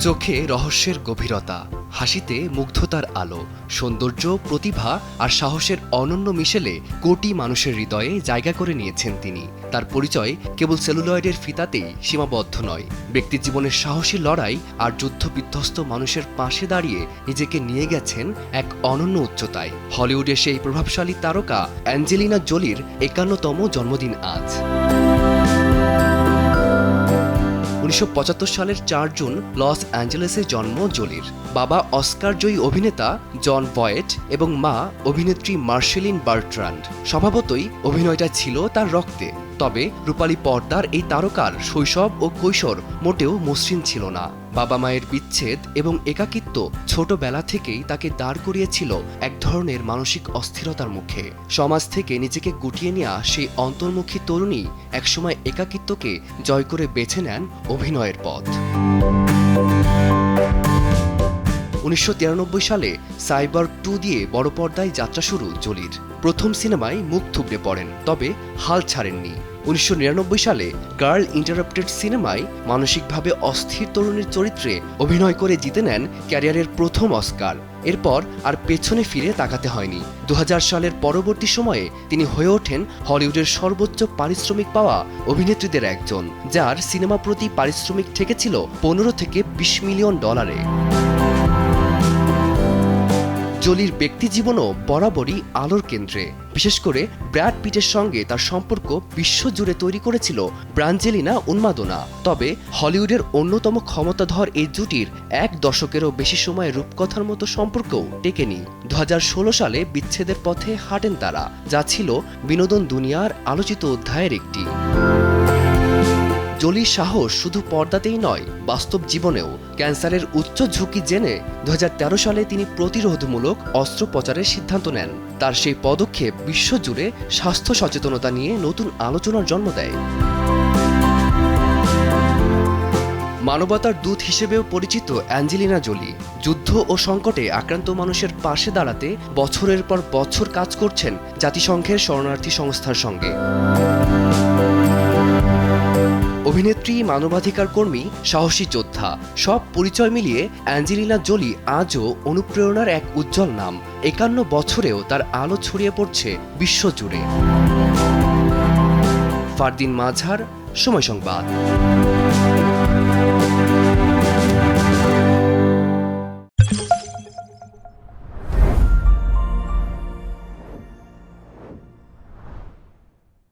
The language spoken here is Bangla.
চোখে রহস্যের গভীরতা, হাসিতে মুগ্ধতার আলো, সৌন্দর্য, প্রতিভা আর সাহসের অনন্য মিশেলে কোটি মানুষের হৃদয়ে জায়গা করে নিয়েছেন তিনি। তার পরিচয় কেবল সেলুলয়েডের ফিতাতেই সীমাবদ্ধ নয়, ব্যক্তিজীবনের সাহসী লড়াই আর যুদ্ধবিধ্বস্ত মানুষের পাশে দাঁড়িয়ে নিজেকে নিয়ে গেছেন এক অনন্য উচ্চতায়। হলিউডের সেই প্রভাবশালী তারকা অ্যাঞ্জেলিনা জোলির ৫১তম জন্মদিন আজ। ১৯৭৫ সালের ৪ জুন লস অ্যাঞ্জেলেসে জন্ম জোলির। বাবা অস্কার জয়ী অভিনেতা জন ভয়েট এবং মা অভিনেত্রী মার্শেলিন বার্ট্রান্ড। স্বভাবতই অভিনয়টা ছিল তার রক্তে, তবে রূপালী পর্দার এই তারকার শৈশব ও কৈশোর মোটেও মসৃণ ছিল না। বাবা মায়ের বিচ্ছেদ এবং একাকিত্ব ছোটবেলা থেকেই তাকে দাঁড় করিয়েছিল এক ধরনের মানসিক অস্থিরতার মুখে। সমাজ থেকে নিজেকে গুটিয়ে নেওয়া সেই অন্তর্মুখী তরুণী একসময় একাকিত্বকে জয় করে বেছে নেন অভিনয়ের পথ। ১৯৯৩ সালে সাইবর্গ ২ দিয়ে বড় পর্দায় যাত্রা শুরু জোলির। প্রথম সিনেমায় মুখ থুবড়ে পড়েন, তবে হাল ছাড়েননি। ১৯৯৯ সালে গার্ল ইন্টারাপ্টেড সিনেমায় মানসিকভাবে অস্থির তরুণীর চরিত্রে অভিনয় করে জিতে নেন ক্যারিয়ারের প্রথম অস্কার। এরপর আর পেছনে ফিরে তাকাতে হয়নি। ২০০০ সালের পরবর্তী সময়ে তিনি হয়ে ওঠেন হলিউডের সর্বোচ্চ পারিশ্রমিক পাওয়া অভিনেত্রীদের একজন, যার সিনেমা প্রতি পারিশ্রমিক ঠেকেছিল ১৫ থেকে ২০ মিলিয়ন ডলারে। জোলির ব্যক্তিজীবনও বরাবরই আলোর কেন্দ্রে। বিশেষ করে ব্র্যাড পিটের সঙ্গে তার সম্পর্ক বিশ্বজুড়ে তৈরি করেছিল ব্রাঞ্জেলিনা উন্মাদনা। তবে হলিউডের অন্যতম ক্ষমতাধর এই জুটির এক দশকেরও বেশি সময় রূপকথার মতো সম্পর্কও টেকেনি। ২০১৬ সালে বিচ্ছেদের পথে হাঁটেন তারা, যা ছিল বিনোদন দুনিয়ার আলোচিত অধ্যায়ের একটি। জোলির সাহস শুধু পর্দাতেই নয়, বাস্তব জীবনেও। ক্যান্সারের উচ্চ ঝুঁকি জেনে ২০১৩ সালে তিনি প্রতিরোধমূলক অস্ত্রোপচারের সিদ্ধান্ত নেন। তার সেই পদক্ষেপ বিশ্বজুড়ে স্বাস্থ্য সচেতনতা নিয়ে নতুন আলোচনার জন্ম দেয়। মানবতার দূত হিসেবেও পরিচিত অ্যাঞ্জেলিনা জোলি যুদ্ধ ও সংকটে আক্রান্ত মানুষের পাশে দাঁড়াতে বছরের পর বছর কাজ করছেন জাতিসংঘের শরণার্থী সংস্থার সঙ্গে। অভিনেত্রী, মানবাধিকার কর্মী, সাহসী যোদ্ধা, সব পরিচয় মিলিয়ে অ্যাঞ্জেলিনা জোলি আজও অনুপ্রেরণার এক উজ্জ্বল নাম। ৫১ বছরেও তার আলো ছড়িয়ে পড়ছে বিশ্বজুড়ে। ফারদিন মাঝার, সময় সংবাদ।